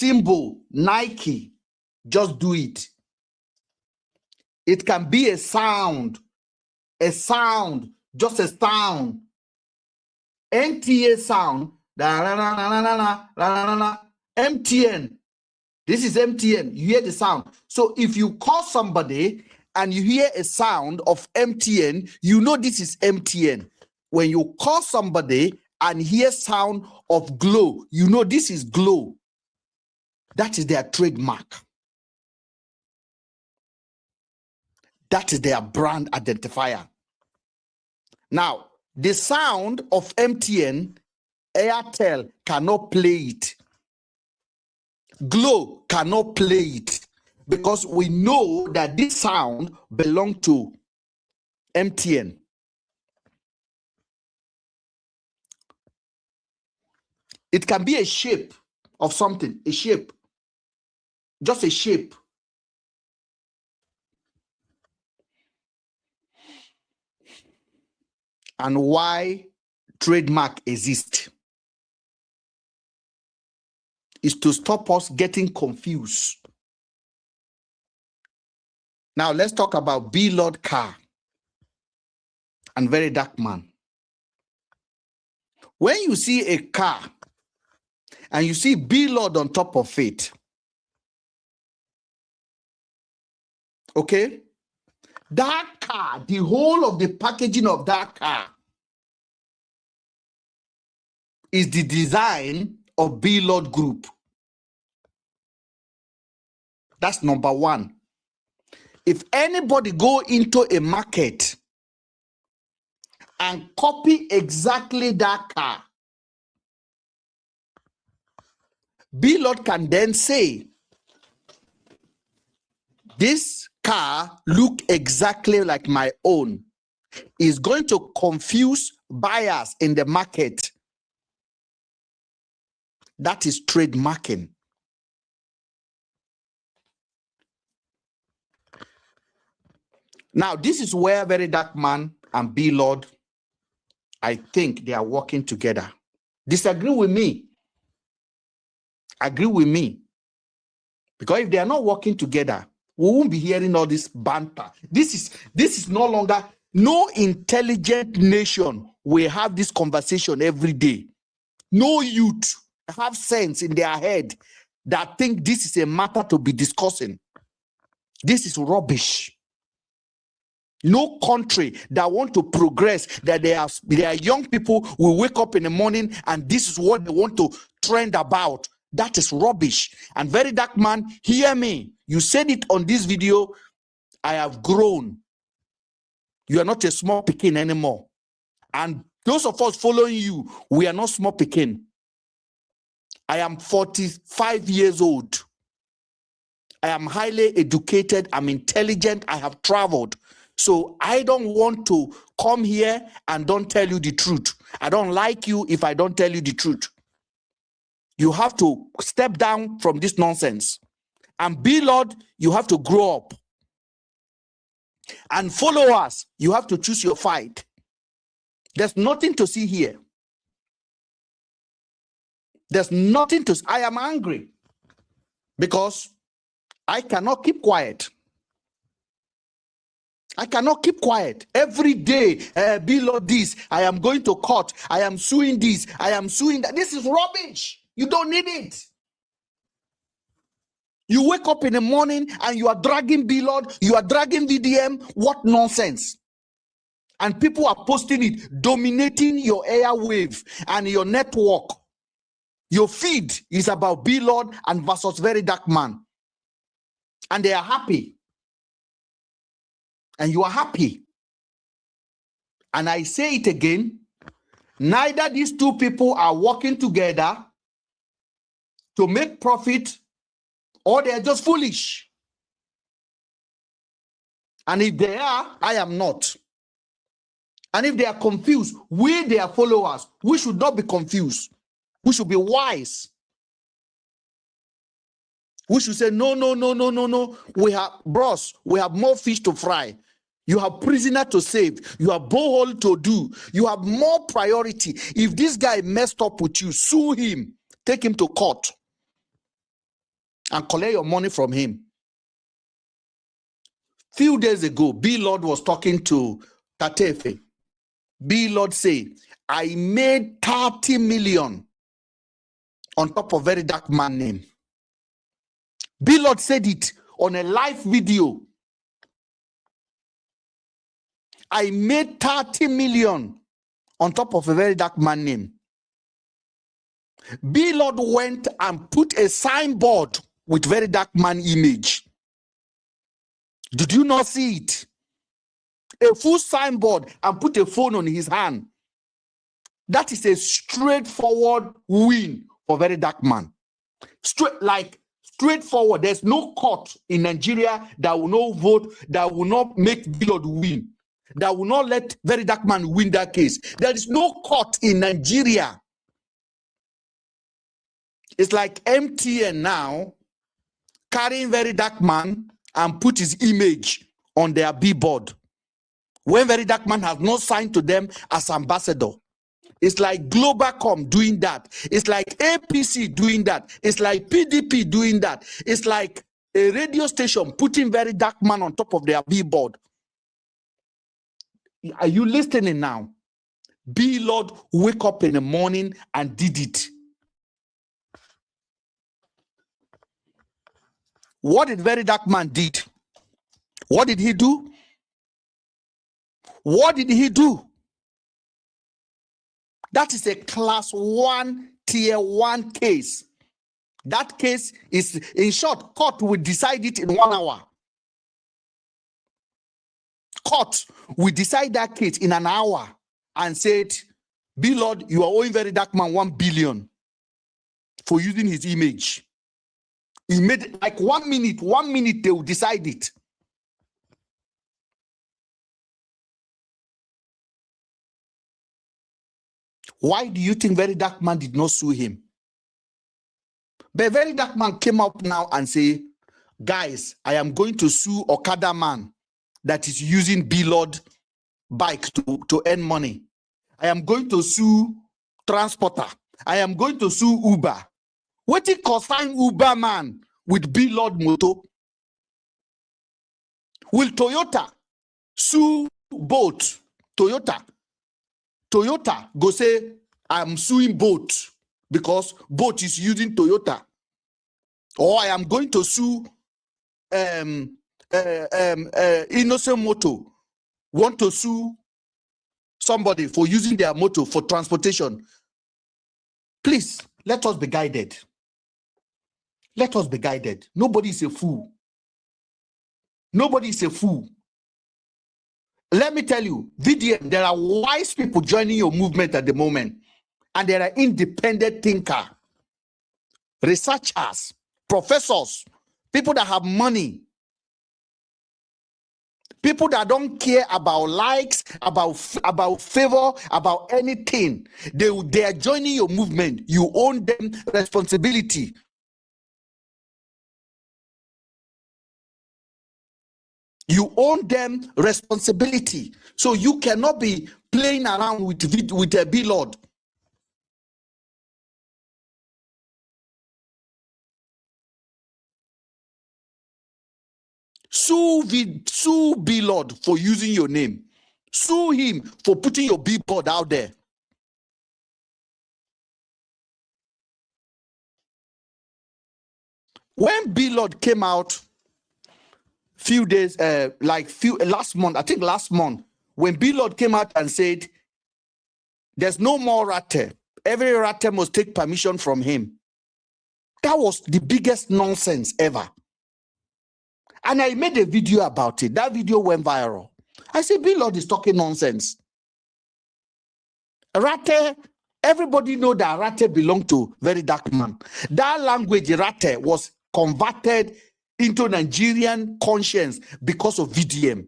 symbol, Nike, just do it. It can be a sound, just a sound. NTA sound, MTN. This is MTN. You hear the sound. So if you call somebody and you hear a sound of MTN, you know this is MTN. When you call somebody and hear sound of Glow, you know this is Glow. That is their trademark. That is their brand identifier. Now, the sound of MTN, Airtel cannot play it. Glow cannot play it because we know that this sound belongs to MTN. It can be a shape of something, a shape, just a shape. And why trademark exists is to stop us getting confused. Now let's talk about B Lord car and Very Dark Man. When you see a car and you see B Lord on top of it, okay, that car, the whole of the packaging of that car is the design of B Lord Group. That's number one. If anybody go into a market and copy exactly that car, B Lord can then say, this car look exactly like my own. Is going to confuse buyers in the market. That is trademarking. Now, this is where Very Dark Man and B Lord, I think they are working together. Disagree with me. Agree with me. Because if they are not working together, we won't be hearing all this banter. This is no longer, no intelligent nation will have this conversation every day. No youth have sense in their head that think this is a matter to be discussing. This is rubbish. No country that want to progress, that they are young people will wake up in the morning and this is what they want to trend about. That is rubbish. And Very Dark Man, hear me. You said it on this video. I have grown. You are not a small pikin anymore. And those of us following you, we are not small pikin. I am 45 years old. I am highly educated. I'm intelligent. I have traveled. So I don't want to come here and don't tell you the truth. I don't like you if I don't tell you the truth. You have to step down from this nonsense. And B Lord, you have to grow up. And followers, you have to choose your fight. There's nothing to see here. There's nothing to see. I am angry because I cannot keep quiet. I cannot keep quiet. Every day, B Lord this, I am going to court. I am suing this. I am suing that. This is rubbish. You don't need it. You wake up in the morning and you are dragging B Lord. You are dragging VDM. What nonsense. And people are posting it, dominating your airwave and your network. Your feed is about B Lord and versus Very Dark Man. And they are happy. And you are happy. And I say it again, neither these two people are working together to make profit, or they are just foolish. And if they are, I am not. And if they are confused, we, their followers, we should not be confused. We should be wise. We should say, no. We have, bros, we have more fish to fry. You have prisoner to save. You have borehole to do. You have more priority. If this guy messed up with you, sue him. Take him to court. and collect your money from him. Few days ago, B Lord was talking to Tatefe. B Lord say, I made 30 million on top of Very Dark Man name. B Lord said it on a live video. I made 30 million on top of a Very Dark Man name. B Lord went and put a signboard with Very Dark Man image. Did you not see it? A full signboard and put a phone on his hand. That is a straightforward win for Very Dark Man. Straightforward. There's no court in Nigeria that will not vote, that will not make B Lord win, that will not let Very Dark Man win that case. There is no court in Nigeria. It's like MTN now carrying Very Dark Man and put his image on their billboard when Very Dark Man has not signed to them as ambassador. It's like Globalcom doing that. It's like APC doing that. It's like PDP doing that. It's like a radio station putting Very Dark Man on top of their billboard. Are you listening now? B Lord wake up in the morning and did it. What did Very Dark Man did? What did he do? What did he do? That is a class 1, tier 1 case. That case is, in short, court will decide it in 1 hour. Court will decide that case in an hour and said, B Lord, you are owing Very Dark Man 1 billion for using his image. He made like 1 minute, they will decide it. Why do you think Very Dark Man did not sue him? But Very Dark Man came up now and say, guys, I am going to sue Okada Man that is using B Lord bike to earn money. I am going to sue Transporter. I am going to sue Uber. What it concern Uber man with B Lord moto? Will Toyota sue Bolt? Toyota go say, I'm suing Bolt because Bolt is using Toyota. Or I am going to sue Innocent Moto. Want to sue somebody for using their motor for transportation. Please, let us be guided. Let us be guided. Nobody is a fool. Nobody is a fool. Let me tell you, VDM, there are wise people joining your movement at the moment, and there are independent thinkers, researchers, professors, people that have money, people that don't care about likes, about favor, about anything. They are joining your movement. You own them responsibility. You own them responsibility. So you cannot be playing around with a B Lord. Sue B Lord for using your name. Sue him for putting your billboard out there. When B Lord came out few days, last month, I think last month, when B Lord came out and said, there's no more ratte. Every ratte must take permission from him. That was the biggest nonsense ever. And I made a video about it. That video went viral. I said, B Lord is talking nonsense. Ratte, everybody know that ratte belonged to Very Dark Man. That language, ratte, was converted into Nigerian conscience because of VDM.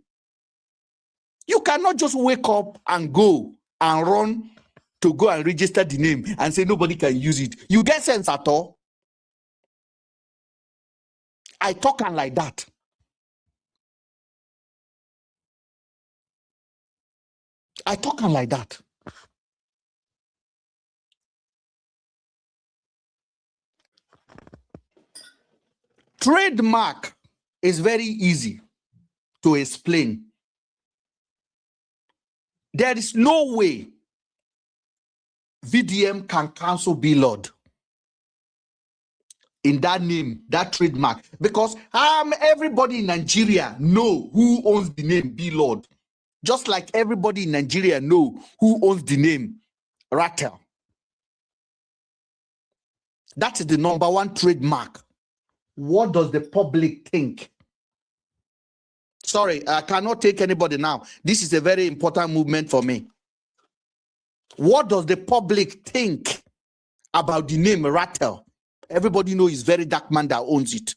You cannot just wake up and go and run to go and register the name and say nobody can use it. You get sense at all? I talk and like that. I talk and like that. Trademark is very easy to explain. There is no way VDM can cancel B-Lord in that name, that trademark, because everybody in Nigeria know who owns the name B-Lord, just like everybody in Nigeria know who owns the name Rattel. That is the number one trademark. What does the public think? Sorry, I cannot take anybody now. This is a very important movement for me. What does the public think about the name Rattel? Everybody knows it's very dark man that owns it.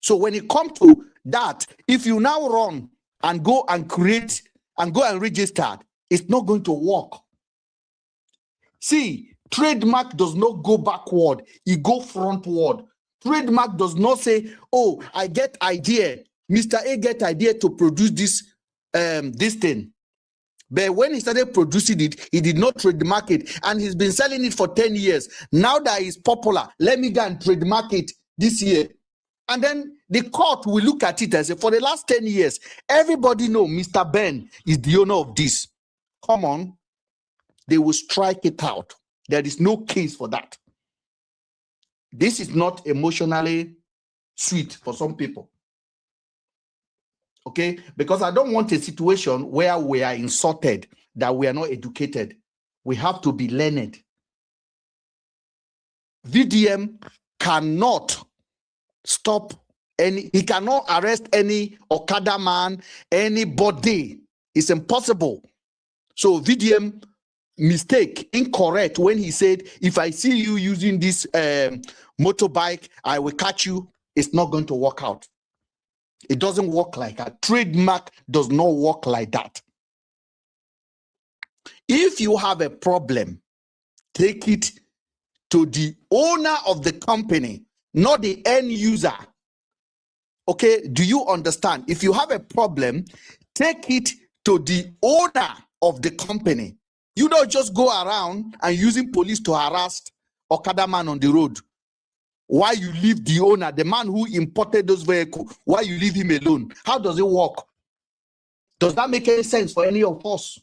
So when it comes to that, if you now run and go and create and go and register, it's not going to work. See, trademark does not go backward, it go frontward. Trademark does not say, oh, I get idea. Mr. A get idea to produce this thing. But when he started producing it, he did not trademark it. And he's been selling it for 10 years. Now that it's popular, let me go and trademark it this year. And then the court will look at it and say, for the last 10 years, everybody know Mr. Ben is the owner of this. Come on. They will strike it out. There is no case for that. This is not emotionally sweet for some people. Okay? Because I don't want a situation where we are insulted, that we are not educated. We have to be learned. VDM cannot stop he cannot arrest any Okada man, anybody. It's impossible. So VDM mistake, incorrect when he said, if I see you using this motorbike, I will catch you. It's not going to work out. It doesn't work like that. Trademark does not work like that. If you have a problem, take it to the owner of the company, not the end user. Okay, do you understand? If you have a problem, take it to the owner of the company. You don't just go around and using police to harass Okada man on the road. Why you leave the owner, the man who imported those vehicles, why you leave him alone? How does it work? Does that make any sense for any of us?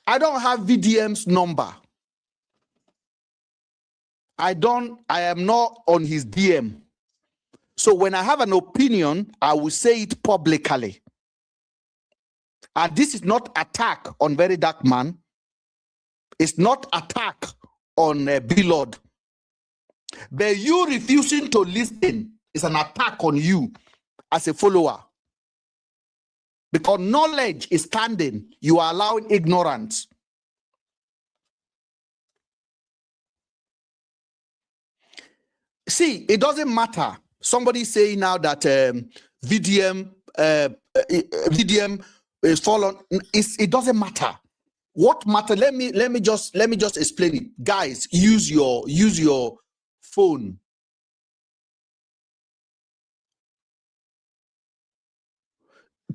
I don't have VDM's number. I am not on his DM. So when I have an opinion, I will say it publicly. And this is not attack on Very Dark Man. It's not attack on B-Lord. But you refusing to listen is an attack on you as a follower. Because knowledge is standing, you are allowing ignorance. See, it doesn't matter. Somebody saying now that VDM is fallen. It doesn't matter. What matter? Let me just explain it. Guys, use your phone.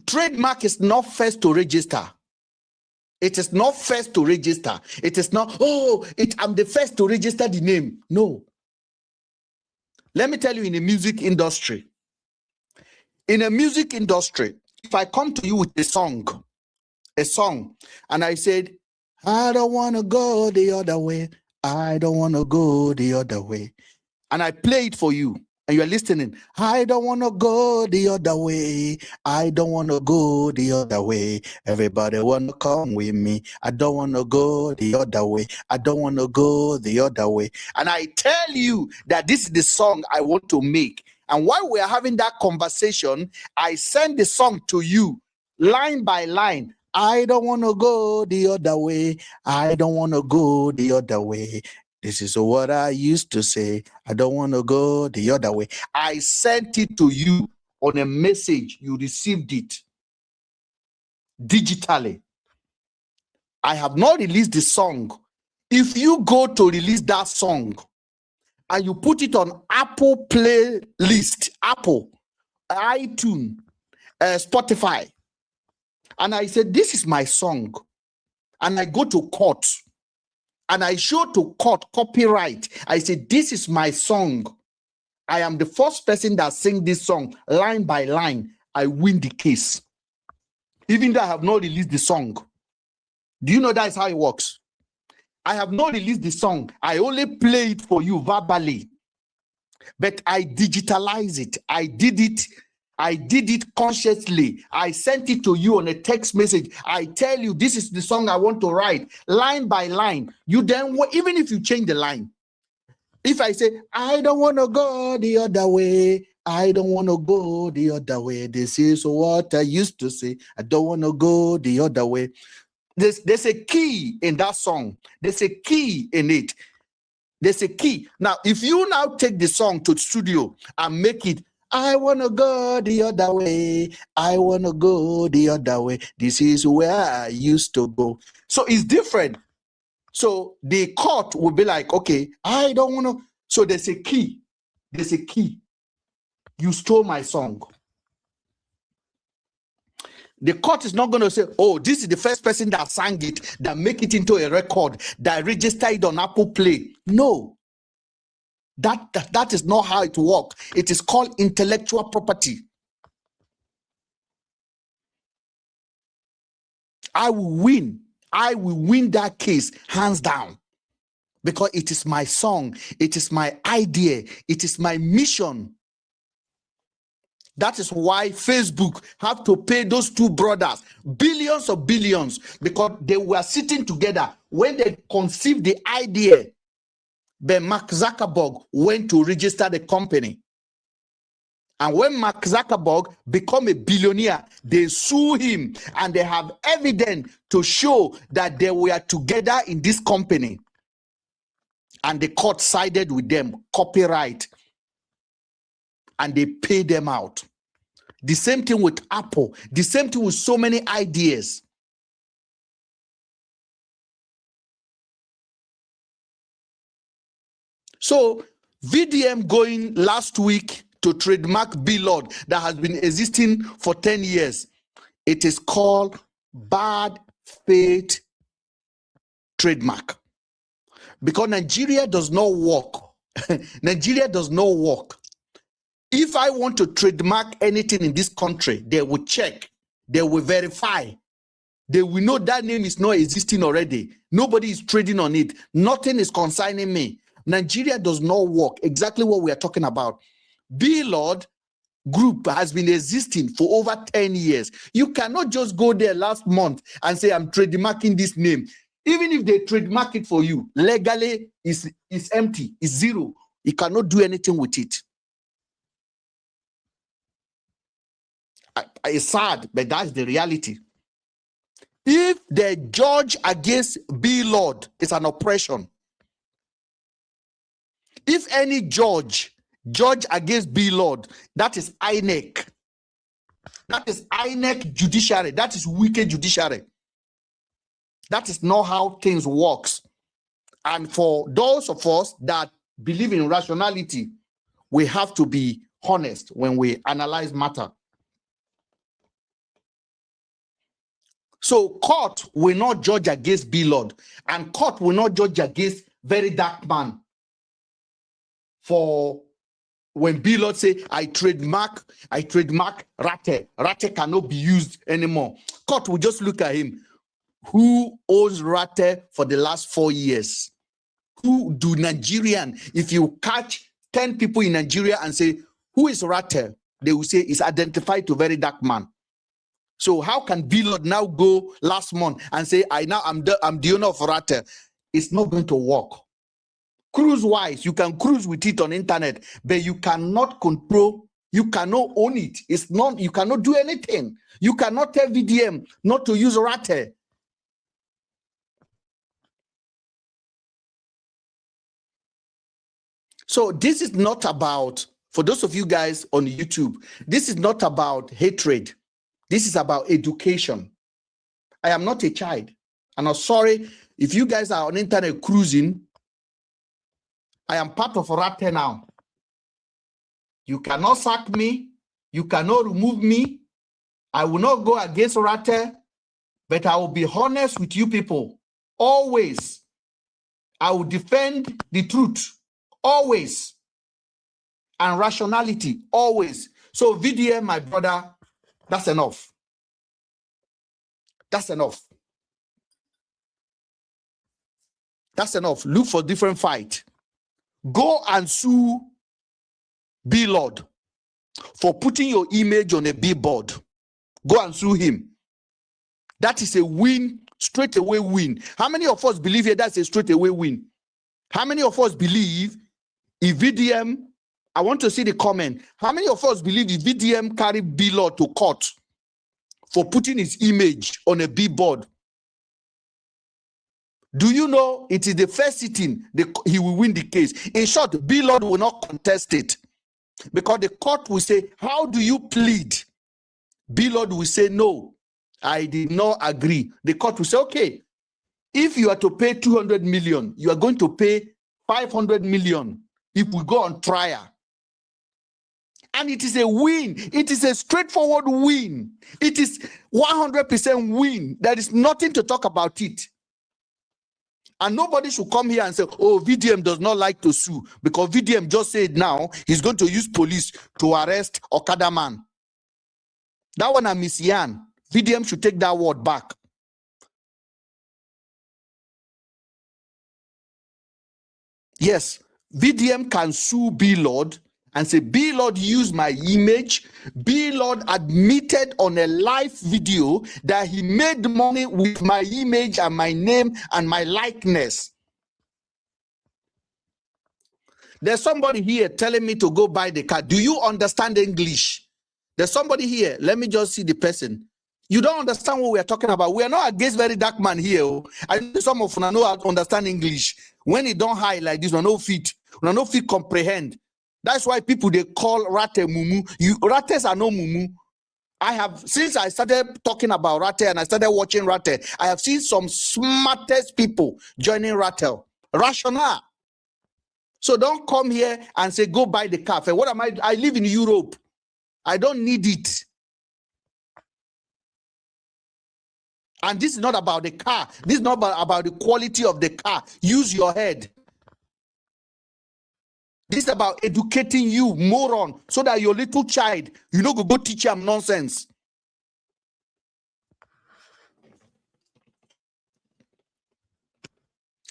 Trademark is not first to register. It is not first to register. It is not, I'm the first to register the name. No. Let me tell you, in the music industry, if I come to you with a song, and I said, I don't want to go the other way. I don't want to go the other way. And I play it for you, and you're listening. I don't want to go the other way. I don't want to go the other way. Everybody want to come with me. I don't want to go the other way. I don't want to go the other way. And I tell you that this is the song I want to make. And while we are having that conversation, I send the song to you, line by line. I don't want to go the other way. I don't want to go the other way. This is what I used to say. I don't want to go the other way. I sent it to you on a message. You received it digitally. I have not released the song. If you go to release that song and you put it on Apple playlist, Apple, iTunes, Spotify, and I said, this is my song, and I go to court, and I show to court copyright, I say, this is my song. I am the first person that sing this song line by line. I win the case. Even though I have not released the song. Do you know that is how it works? I have not released the song. I only play it for you verbally. But I digitalize it. I did it consciously. I sent it to you on a text message. I tell you, this is the song I want to write, line by line. You then, even if you change the line, if I say, I don't want to go the other way, I don't want to go the other way, this is what I used to say, I don't want to go the other way. There's a key in that song. There's a key in it. There's a key. Now, if you now take the song to the studio and make it, I want to go the other way, I want to go the other way, this is where I used to go. So it's different. So the court will be like, okay, I don't want to. So there's a key. There's a key. You stole my song. The court is not going to say, oh, this is the first person that sang it, that make it into a record, that registered it on Apple Play. No. That is not how it works. It is called intellectual property. I will win. I will win that case hands down, because it is my song. It is my idea. It is my mission. That is why Facebook have to pay those two brothers billions of billions, because they were sitting together when they conceived the idea. But Mark Zuckerberg went to register the company. And when Mark Zuckerberg become a billionaire, they sue him, and they have evidence to show that they were together in this company. And the court sided with them, copyright, and they paid them out. The same thing with Apple. The same thing with so many ideas. So VDM going last week to trademark Billboard that has been existing for 10 years. It is called bad faith trademark. Because Nigeria does not work. Nigeria does not work. If I want to trademark anything in this country, they will check, they will verify, they will know that name is not existing already. Nobody is trading on it. Nothing is consigning me. Nigeria does not work. Exactly what we are talking about. Billboard Group has been existing for over 10 years. You cannot just go there last month and say, I'm trademarking this name. Even if they trademark it for you, legally it's empty, it's zero. You cannot do anything with it. It's sad, but that's the reality. If the judge against Billboard is an oppression, if any judge against Billboard, that is INEC. That is INEC judiciary. That is wicked judiciary. That is not how things works. And for those of us that believe in rationality, we have to be honest when we analyze matter. So court will not judge against Billboard, and court will not judge against Very Dark Man. For when Billboard say, I trademark Rate. Rate cannot be used anymore. Court will just look at him. Who owns Rate for the last 4 years? Who do Nigerian? If you catch 10 people in Nigeria and say, who is Rate? They will say it's identified to Very Dark Man. So how can Billboard now go last month and say, I'm the owner of Rate? It's not going to work. Cruise-wise, you can cruise with it on internet, but you cannot control, you cannot own it. It's not, you cannot do anything. You cannot tell VDM not to use Rate. So this is not about, for those of you guys on YouTube, this is not about hatred. This is about education. I am not a child. And I'm sorry, if you guys are on internet cruising, I am part of Rate now. You cannot sack me. You cannot remove me. I will not go against Rate, but I will be honest with you people. Always. I will defend the truth always and rationality always. So VDM, my brother, that's enough. That's enough. That's enough. Look for different fight. Go and sue B-Lord for putting your image on a billboard. Go and sue him. That is a win, straight away win. How many of us believe here that's a straight away win? How many of us believe if VDM, I want to see the comment. How many of us believe if VDM carried B-Lord to court for putting his image on a billboard? Do you know it is the first sitting he will win the case? In short, B-Lord will not contest it because the court will say, how do you plead? B-Lord will say, no, I did not agree. The court will say, okay, if you are to pay 200 million, you are going to pay 500 million if we go on trial. And it is a win. It is a straightforward win. It is 100% win. There is nothing to talk about it. And nobody should come here and say, oh, VDM does not like to sue, because VDM just said now he's going to use police to arrest Okada man. That one, I miss Yan. VDM should take that word back. Yes, VDM can sue B-Lord and say, B-Lord used my image. B-Lord admitted on a live video that he made money with my image and my name and my likeness. There's somebody here telling me to go buy the car. Do you understand English? There's somebody here. Let me just see the person. You don't understand what we are talking about. We are not against very dark man here. I know some of you know how to understand English. When it don't high like this, we no fit comprehend. That's why people they call Rate Mumu. Rates are no Mumu. I have, since I started talking about Rate and I started watching Rate, I have seen some smartest people joining Rate. Rational. So don't come here and say, go buy the car. What am I? I live in Europe. I don't need it. And this is not about the car. This is not about the quality of the car. Use your head. This is about educating you, moron, so that your little child, you know, go teach him nonsense.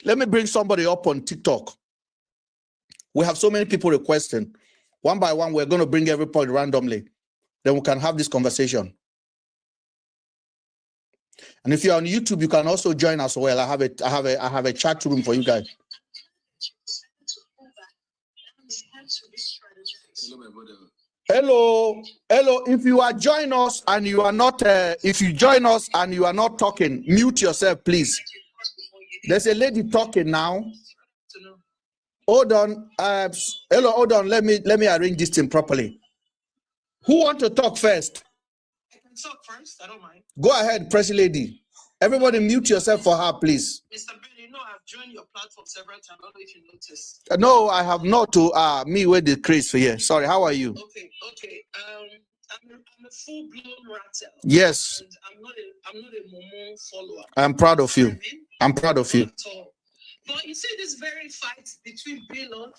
Let me bring somebody up on TikTok. We have so many people requesting. One by one, we're going to bring every point randomly. Then we can have this conversation. And if you're on YouTube, you can also join us well. I have a chat room for you guys. Hello. If you are joining us and you are not, if you join us and you are not talking, mute yourself, please. There's a lady talking now. Hold on. Hello, hold on. Let me arrange this thing properly. Who want to talk first? I can talk first. I don't mind. Go ahead, press lady. Everybody mute yourself for her, please. Mr. Ben, you know I've joined your platform several times. I don't know if you noticed. No, I have not. To me with the craze for you. Sorry, how are you? Okay. I'm a full-blown ratter. Yes. And I'm not a Momo follower. I'm proud of you. I'm proud of you. But you see this very fight between B-Lord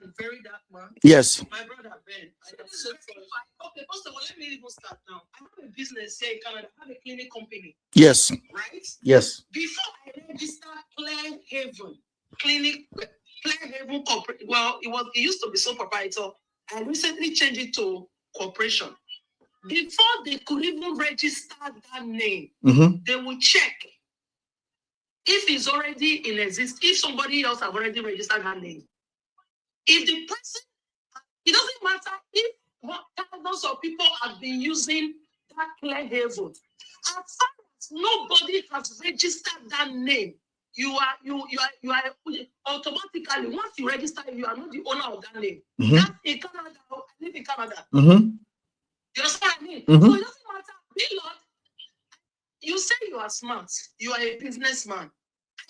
and very dark man. Yes. My brother Ben. I am so sorry. Okay, first of all, let me even start now. I have a business here in Canada. I have a clinic company. Yes. Right? Yes. Before I registered Clear Haven Clinic, Clear Haven Corporate. Well, it used to be sole proprietor. I recently changed it to corporation. Before they could even register that name, they will check if it's already in existence, if somebody else have already registered that name. If the person, it doesn't matter if thousands of people have been using that Clear Haven. As far as nobody has registered that name, you are automatically, once you register, you are not the owner of that name. That's in Canada. I live in Canada. You understand what I mean? So it doesn't matter. B-Lord, you say you are smart. You are a businessman.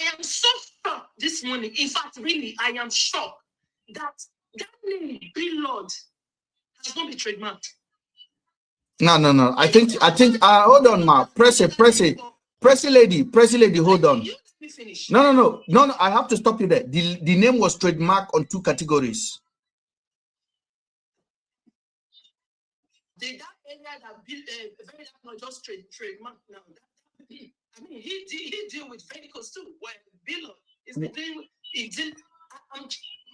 I am so shocked this morning. In fact, really, I am shocked that name, B-Lord, has not been trademarked. No. I think. Hold on, ma. Press it, lady. Hold on. me finish. No. I have to stop you there. The name was Trademark on 2 categories. That area that built very not just trademark now. I mean, he deal with vehicles too. Where Bill is the thing he did.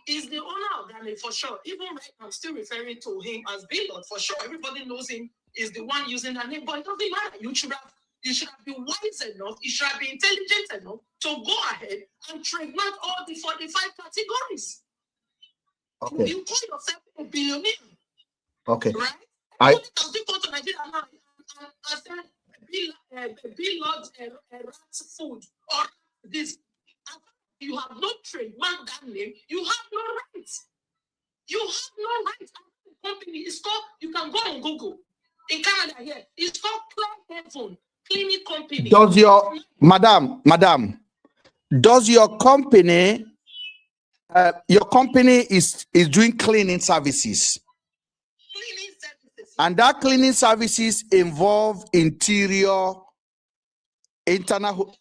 He's the owner of that for sure. Even right now, I'm still referring to him as Bill for sure. Everybody knows him. Is the one using that name, but it doesn't matter. You should have been wise enough. You should have been intelligent enough to go ahead and trademark all the 45 categories. Okay. You call yourself a billionaire. Okay. Right? I go to Nigeria now and say rat's food or this. You have no trademark that name. You have no rights. You have no rights. The company is called. You can go on Google in Canada here. It's called Clear Heaven Clinic Company. Does your madam? Does your company is doing cleaning services? And that cleaning services involve interior, internal.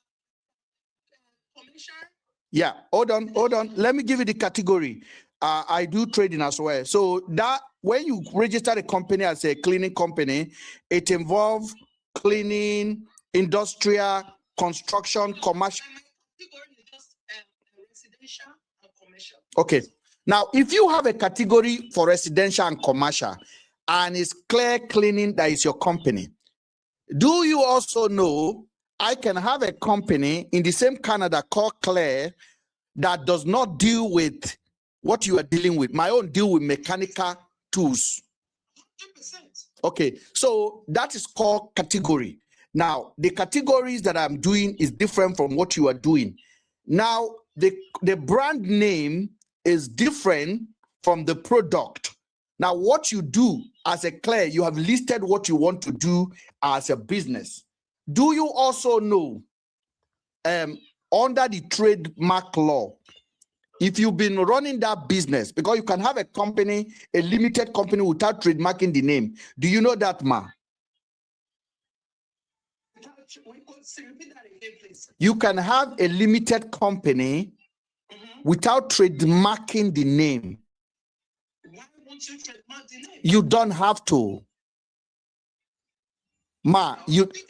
Yeah, hold on. Let me give you the category. I do trading as well. So that when you register the company as a cleaning company, it involves cleaning, industrial, construction, commercial. Residential and commercial. Okay. Now, if you have a category for residential and commercial, and it's Clear Cleaning that is your company, do you also know I can have a company in the same Canada called Clear that does not deal with what you are dealing with? My own deal with mechanical tools. 100%. Okay, so that is called category. Now, the categories that I'm doing is different from what you are doing. Now, the brand name is different from the product. Now, what you do as a Clear, you have listed what you want to do as a business. Do you also know, under the trademark law, if you've been running that business, because you can have a company, a limited company without trademarking the name. Do you know that, ma? You can have a limited company without trademarking the name. Why won't you trademark the name? You don't have to. Ma, you. I think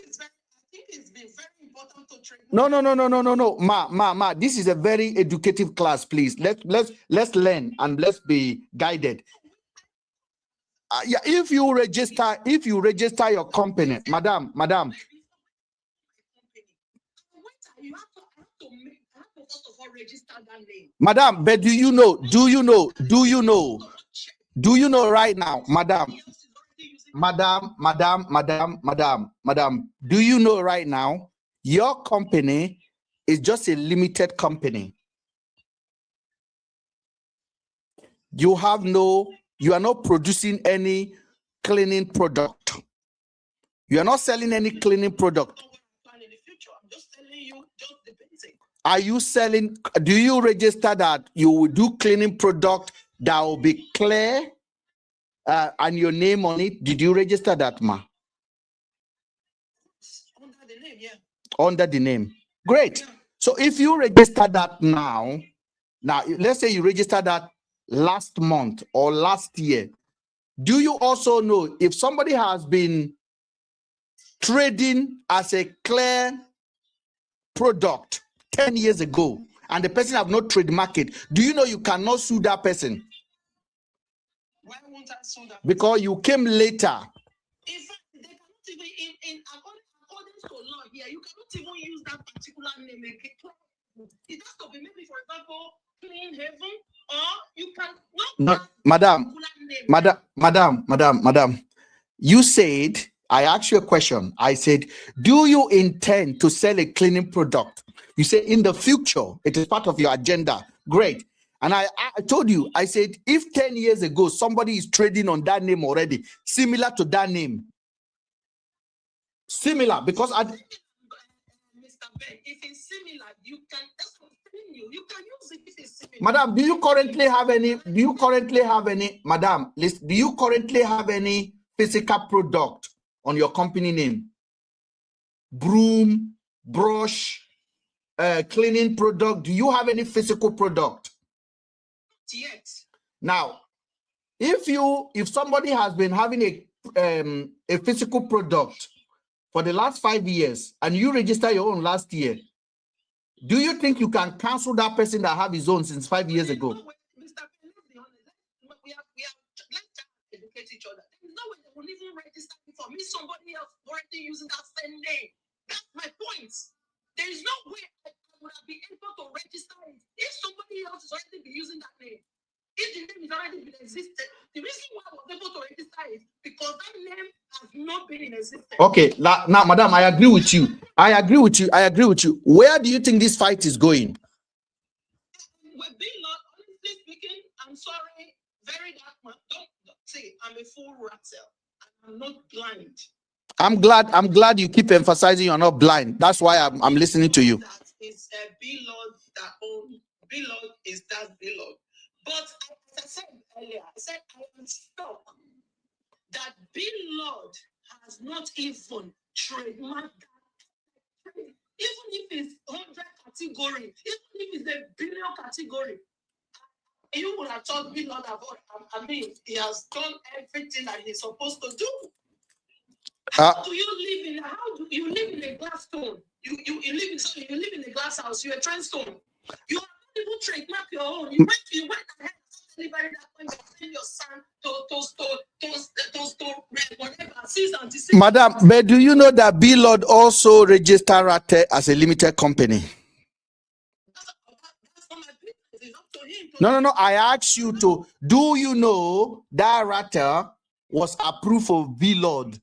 it's been very important to trademark. No. Ma. This is a very educative class, please. Let's learn and let's be guided. Yeah, if you register your company, madam. Madam, but do you know right now, madam, do you know right now your company is just a limited company? You are not producing any cleaning product. You are not selling any cleaning product. Are you selling? Do you register that you will do cleaning product that will be Clear and your name on it? Did you register that, ma? Under the name, yeah. Under the name. Great. Yeah. So if you register that now, let's say you register that last month or last year, do you also know if somebody has been trading as a Clear product 10 years ago and the person have not trademarked it, do you know you cannot sue that person? Why won't I sue that? Because you came later. In fact, they cannot even, according to law here, you cannot even use that particular name. It has to be maybe, for example, Clean Heaven, or you can not. Madam. You said, I asked you a question. I said, do you intend to sell a cleaning product? You say in the future, it is part of your agenda. Great. And I told you, I said, if 10 years ago, somebody is trading on that name already, similar to that name. Similar, because Mr. Ben, if it's similar, you can, that's what I'm telling you. You can use it if it's similar. Madam, do you currently have any physical product on your company name? Broom, brush, cleaning product? Do you have any physical product? Yet. Now, if somebody has been having a physical product for the last 5 years and you register your own last year, do you think you can cancel that person that have his own since 5 years ago? No way, Mr. Let's be honest. Let's educate each other. There's no way they will even register for me. Somebody else already using that same name. That's my point. There is no way I would have been able to register it if somebody else is already been using that name. If the name is already been existed, the reason why I was able to register it because that name has not been in existence. Okay, now, madam, I agree with you. I agree with you. Where do you think this fight is going? We're being not, honestly speaking, I'm sorry, very dark man. Don't say I'm a full rattle. I'm not blind. I'm glad you keep emphasizing you're not blind. That's why I'm listening to you. That is B-Lord that own B-Lord is that B-Lord. But as I said earlier, I said I am shocked that B-Lord has not even trademarked that. Even if it's 100 category, even if it's a billion category, you would have thought B-Lord about. I mean, he has done everything that he's supposed to do. How do you live in? How do you live in a glass stone? You live in a glass house. You're a trend stone. You have not even trademark your own. You went ahead and delivered that when you send your son to whatever season. Madam, but do you know that B-Lord also registered Rate as a limited company? That's not my business. It's up to him. No. I asked you to. Do you know that Rate was approved for B-Lord?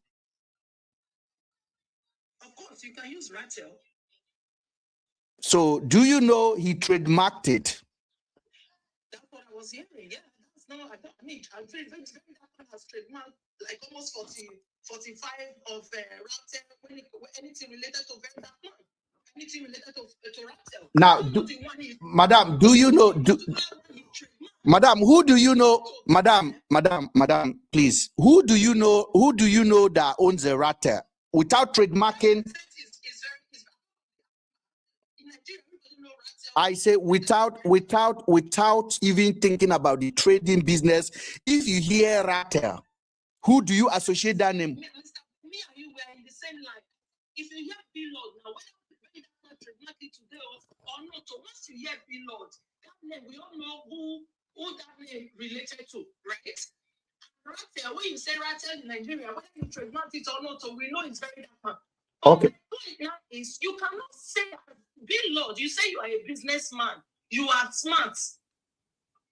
Of course, you can use Rattle. So, do you know he trademarked it? That's what I was hearing. Yeah, that's not. I mean, I'm very that has trademarked like almost 45 of Rattle. Anything related to very that one. Anything related to Rattle. Now, madam, do you know? Madam, who do you know? Madam, please. Who do you know? Who do you know that owns a Rattle without trademarking? I say without even thinking about the trading business. If you hear Rattle, who do you associate that name? Me and you were in the same line. If you hear B-Lord now, whether you not trademark it today or not, so once you hear B-Lord, that name we all know who that name related to, right? Rattle, when you say Rattle in Nigeria, whether you trademark it or not, so we know it's very different. Okay. The point now is you cannot say B-Lord. You say you are a businessman. You are smart.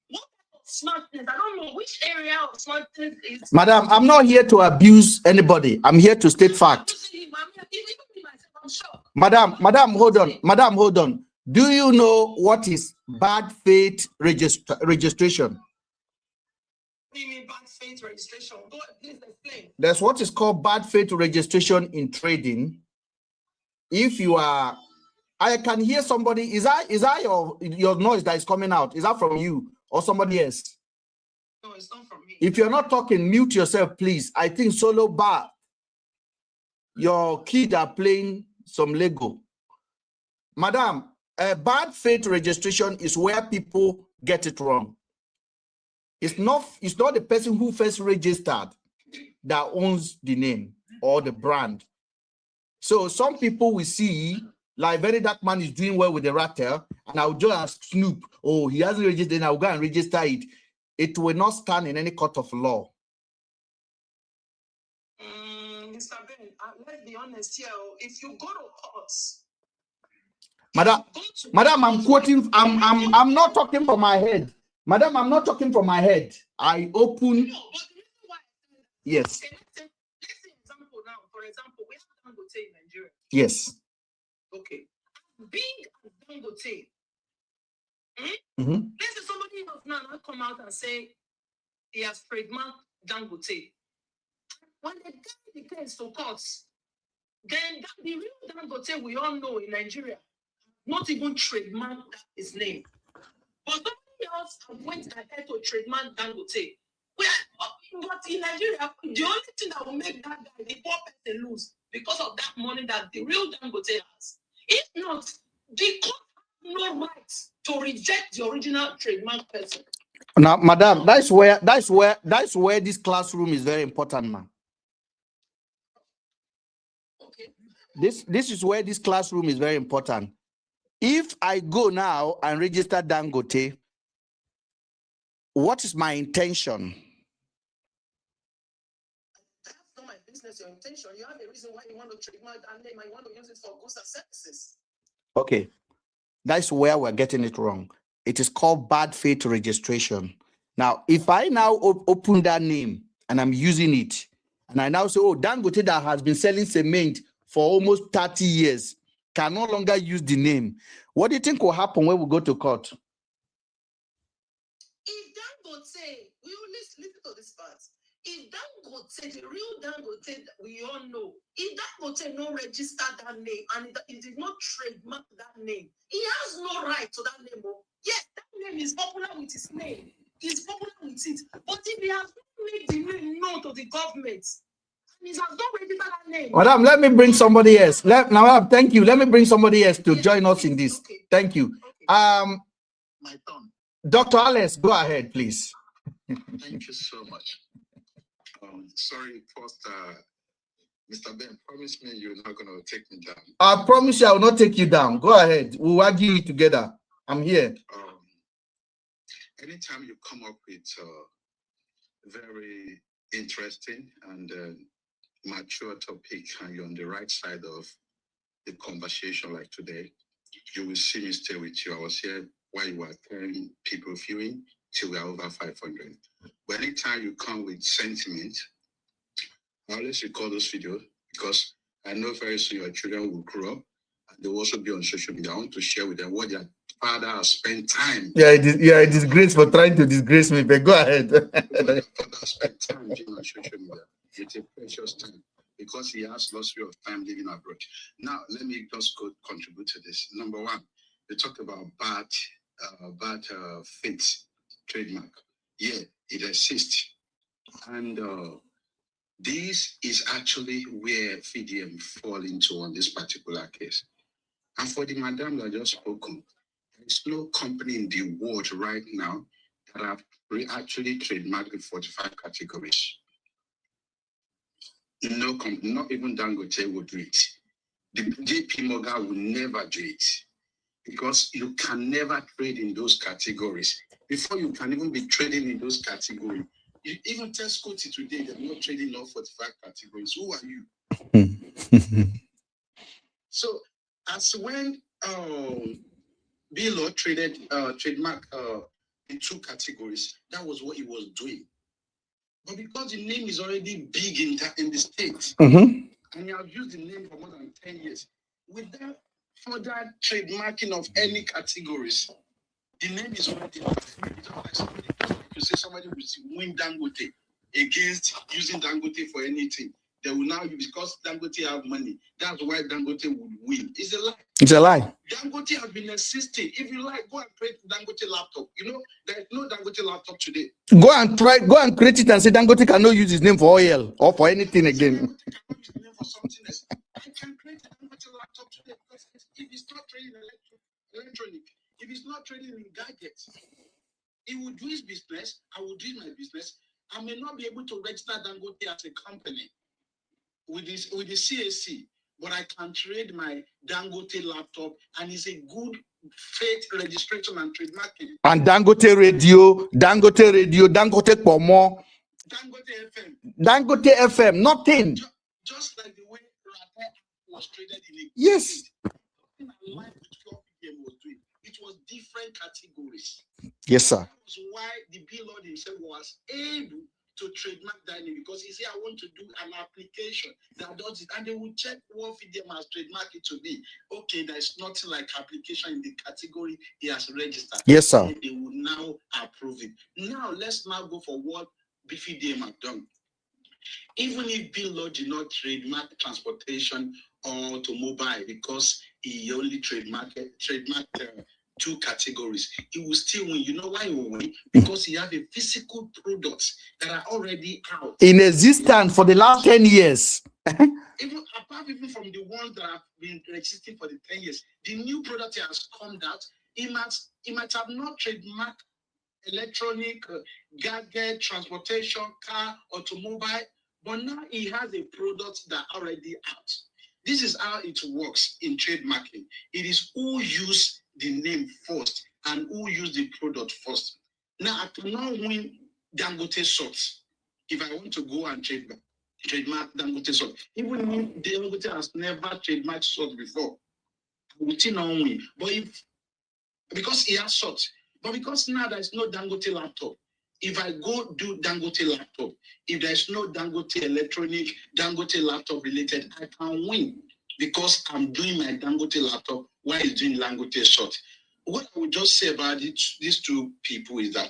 What type of smartness? I don't know which area of smartness is. Madam, I'm not here to abuse anybody. I'm here to state fact. Madam, hold on. Madam, hold on. Do you know what is bad faith registration? What do you mean bad faith registration? Go ahead, please explain. There's what is called bad faith registration in trading. If you are, I can hear somebody. Is that your noise that is coming out? Is that from you or somebody else? No, it's not from me. If you're not talking, mute yourself, please. I think solo bar. Your kids are playing some Lego. Madam, bad faith registration is where people get it wrong. It's not the person who first registered that owns the name or the brand. So some people will see, like very dark man is doing well with the Rattle, and I'll just ask Snoop, oh, he hasn't registered, then I'll go and register it. It will not stand in any court of law. Mr. Ben, let's be honest here. If you go to courts, Madam, I'm quoting. I'm not talking from my head, Madam. I'm not talking from my head. I open. No, but the reason why. Yes. Okay, let's say example now. For example, we have Dangote in Nigeria. Yes. Okay. Being Dangote. Mm-hmm. Let's say somebody else now come out and say he has trademarked Dangote. When they get the case to courts, then the real Dangote we all know in Nigeria, not even trademark his name. But somebody else went ahead to trademark Dangote. But in Nigeria, the only thing that will make that guy, the poor person, lose because of that money that the real Dangote has. If not, The court has no right to reject the original trademark person. Now, madam, that's where this classroom is very important, man. Okay. This is where this classroom is very important. If I go now and register Dangote, what is my intention? That's not my business, your intention. You have a reason why you want to trademark that name and you want to use it for goods and services. Okay, that's where we're getting it wrong. It is called bad faith registration. Now, if I now open that name and I'm using it, and I now say, oh, Dangote that has been selling cement for almost 30 years can no longer use the name. What do you think will happen when we go to court? If Dangote, we will listen to this part. If Dangote, the real Dangote that we all know, if Dangote no register that name and it did not trademark that name, he has no right to that name. Yes, that name is popular with his name. He's popular with it. But if he has not made the name known to the government, and he has not registered that name. Madam, let me bring somebody else. Now, thank you. Let me bring somebody else to join us in this. Okay. Thank you. My turn. Dr. Alex, go ahead, please. Thank you so much. Sorry, first, Mr. Ben, promise me you're not going to take me down. I promise you I will not take you down. Go ahead. We'll argue it together. I'm here. Anytime you come up with very interesting and mature topic and you're on the right side of the conversation like today, you will see me stay with you. I was here while you were 10 people viewing till we are over 500. But anytime you come with sentiment, I always recall those videos because I know very soon your children will grow up and they will also be on social media. I want to share with them what their father has spent time. Yeah, it is disgrace for trying to disgrace me, but go ahead. Their father has spent time being on social media. It's a precious time because he has luxury of time living abroad. Now, let me just contribute to this. Number one, you talked about bad faith trademark. Yeah, it exists. And this is actually where FDM fall into on this particular case. And for the madam that just spoken, there's no company in the world right now that have actually trademarked the 45 categories. No company, not even Dangote would do it. The JP Morgan will never do it because you can never trade in those categories. Before you can even be trading in those categories, even Tesco today, they're not trading all 45 categories. Who are you? So, as when Bill trademark the two categories, that was what he was doing. But because the name is already big in the state, and you have used the name for more than 10 years, without further trademarking of any categories, the name is already you say somebody will win Dangote against using Dangote for anything. They will now use because Dangote have money. That's why Dangote would win. It's a lie. It's a lie. Dangote has been existing. If you like, go and create Dangote laptop. You know, there is no Dangote laptop today. Go and create it and say Dangote cannot use his name for oil or for anything again. Dangote cannot use his name for something else. I can create a Dangote laptop today because if it's not trading electronic, if it's not trading in gadgets, he will do his business. I will do my business. I may not be able to register Dangote as a company with the CAC, but I can trade my Dangote laptop, and it's a good faith registration and trademarking. And Dangote radio, Dangote Pomo, Dangote FM, nothing. Just like the way Rata was traded in a yes. It was different categories. Yes, sir. That was why the Lord himself was able to trademark that name because he said, I want to do an application that does it. And they will check what FDM has trademarked it to be. Okay, there's nothing like application in the category he has registered. Yes, sir. And they will now approve it. Now, let's now go for what BFDM have done. Even if Lord did not trademark transportation or automobile because he only trademarked two categories, he will still win. You know why he will win? Because he have a physical products that are already out in existence for the last 10 years. Even apart even from the ones that have been existing for the 10 years, the new product has come out. He might have not trademarked electronic, gadget, transportation, car, automobile, but now he has a product that already out. This is how it works in trademarking. It is who use the name first and who use the product first. Now I cannot win Dangote socks if I want to go and trademark Dangote salt. Even if Dangote has never trademarked salt before, I will still not win. But because he has salt, but because now there's no Dangote laptop, if I go do Dangote laptop, if there's no Dangote electronic, Dangote laptop related, I can win because I'm doing my Dangote laptop while he's doing Dangote salt. What I would just say about these two people is that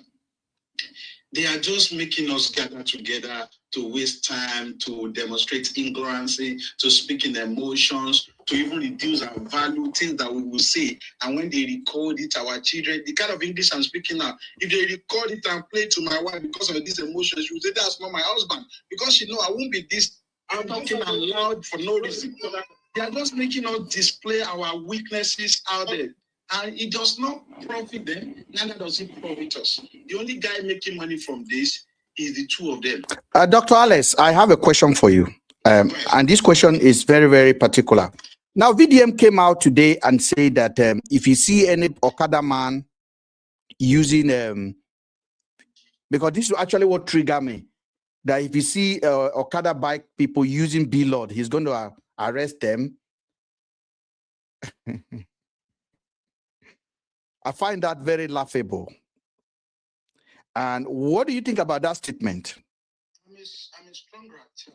they are just making us gather together to waste time, to demonstrate ignorance, to speak in emotions, to even reduce our value, things that we will say. And when they record it, our children, the kind of English I'm speaking now, if they record it and play to my wife because of these emotions, she will say, that's not my husband. Because she know I won't be this, I'm talking out loud for no reason. They are just making us display our weaknesses out there. And it does not profit them, neither does it profit us. The only guy making money from this is the two of them. Dr. Alex, I have a question for you. And this question is very, very particular. Now, VDM came out today and said that if you see any Okada man using, because this is actually what triggered me, that if you see Okada bike people using B-Lord, he's going to arrest them. I find that very laughable. And what do you think about that statement? I'm a strong actor,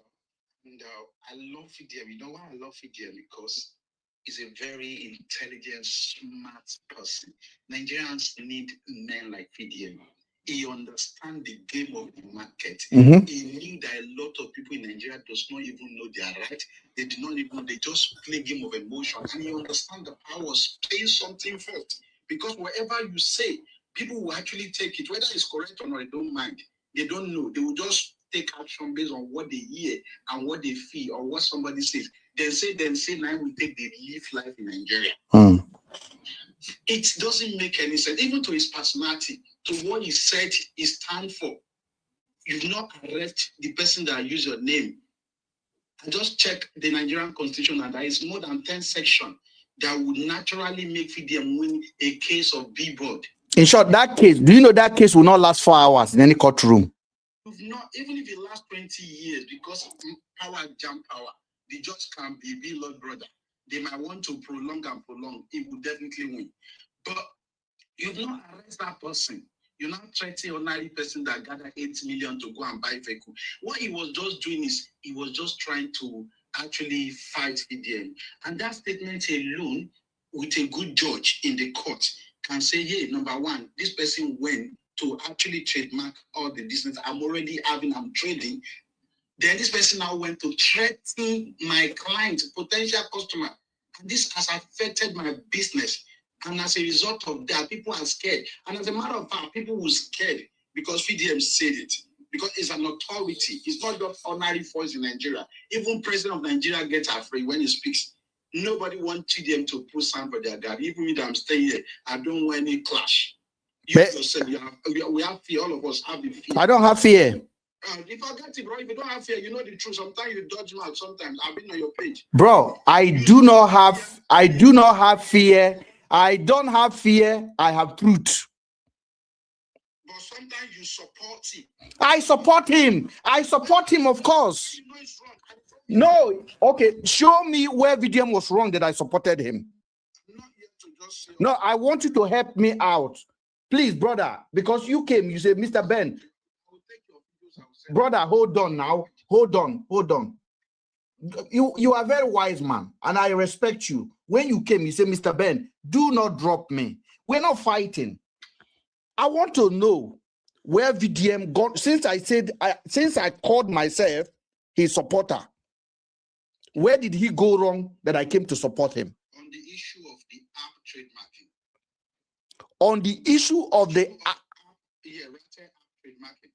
and I love VDM. You know why I love VDM? Because he's a very intelligent, smart person. Nigerians need men like VDM. He understands the game of the market. Mm-hmm. He knew that a lot of people in Nigeria does not even know they are right. They do not even, they just play game of emotion. And he understands the power of saying something first. Because whatever you say, people will actually take it, whether it's correct or not, they don't mind. They don't know. They will just take action based on what they hear and what they feel or what somebody says. Then say, now we take the live life in Nigeria. It doesn't make any sense, even to his personality, to what he said he stands for. You not arrest the person that used your name. I just check the Nigerian constitution and there is more than 10 sections that would naturally make VDM win a case of B-board. In short, that case, do you know that case will not last 4 hours in any courtroom? Not, even if it lasts 20 years, because power jam power, the judge can be B-Lord brother. They might want to prolong and prolong. It will definitely win. But you do not arrest that person. You're not threatening ordinary person that gathered 8 million to go and buy vehicle. What he was just doing is he was just trying to actually fight VDM. And that statement alone, with a good judge in the court, can say, hey, number one, this person went to actually trademark all the business I'm trading. Then this person now went to threaten my client, potential customer. And this has affected my business. And as a result of that, people are scared. And as a matter of fact, people were scared because VDM said it. Because it's an authority. It's not just ordinary voice in Nigeria. Even President of Nigeria gets afraid when he speaks. Nobody wants VDM to put sand for their guard. Even me that I'm staying here, I don't want any clash. You yourself, we have fear. All of us have the fear. I don't have fear. If I get it, bro, if you don't have fear, you know the truth. Sometimes you dodge mouth. Sometimes I've been on your page. Bro, I do not have fear. I don't have fear. I have truth. But sometimes you support him. I support him. I support him, of course. You know it's wrong. No, okay. Show me where VDM was wrong that I supported him. Not yet to just say, no, I want you to help me out. Please, brother, because you came, you said, Mr. Ben. Brother, hold on now. Hold on. You are a very wise man, and I respect you. When you came, you said, Mr. Ben, do not drop me. We're not fighting. I want to know where VDM got, since I called myself his supporter. Where did he go wrong that I came to support him? On the issue of the app trademarking. on the issue of the. Yeah, trademarking.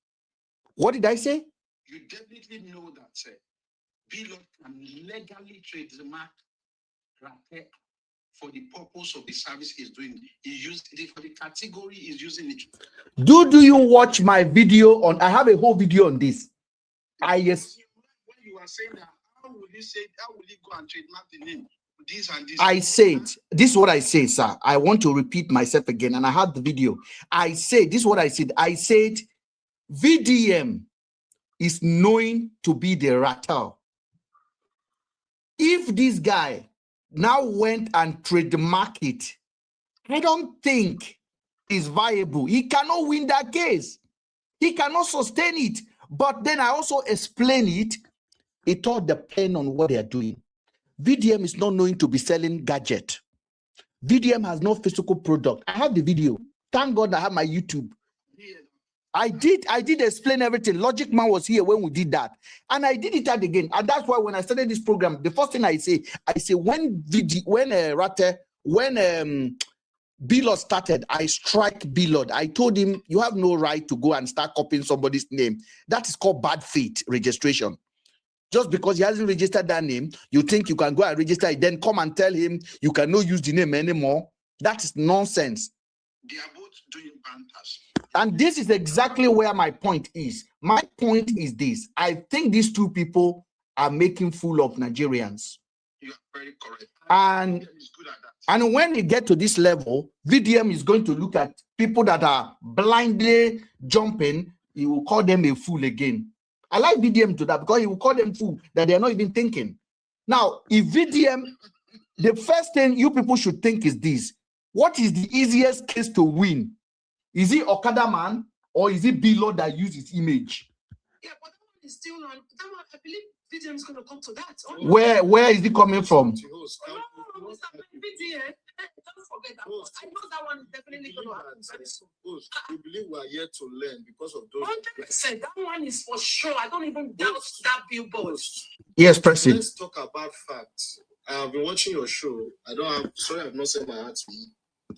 What did I say? You definitely know that Billot can legally trademark Rate for the purpose of the service he's doing. He used it for the category he's using it. Do you watch my video on? I have a whole video on this. Yes. When you are saying that, how will he go and trademark the name? This and this. I said, this is what I say, sir. I want to repeat myself again, and I had the video. I said, this is what I said. I said, VDM is known to be the rattle. If this guy now went and trademarked it, I don't think it's viable. He cannot win that case. He cannot sustain it. But then I also explain it. It all depends on what they are doing. VDM is not known to be selling gadget. VDM has no physical product. I have the video. Thank God I have my YouTube. I did explain everything. Logic Man was here when we did that. And I did it again. And that's why when I started this program, the first thing I say when Billot started, I strike Billot. I told him, you have no right to go and start copying somebody's name. That is called bad faith registration. Just because he hasn't registered that name, you think you can go and register it, then come and tell him you cannot use the name anymore. That is nonsense. They are both doing banters. And this is exactly where my point is. My point is this. I think these two people are making fool of Nigerians. You are very correct. And when you get to this level, VDM is going to look at people that are blindly jumping. He will call them a fool again. I like VDM to that because he will call them fool that they are not even thinking. Now, if VDM, the first thing you people should think is this. What is the easiest case to win? Is it Okada Man or is it Billot that uses his image? Yeah, but that one is still not. That one, I believe VDM is going to come to that. Where is it coming from? No, Mr. VDM. Don't forget that. I know that one is definitely going to happen very soon. We believe we are here to learn because of those. 100%. That one is for sure. I don't even doubt that billboard. Yes, President. Let's talk about facts. I have been watching your show. Sorry, I've not said my heart to you.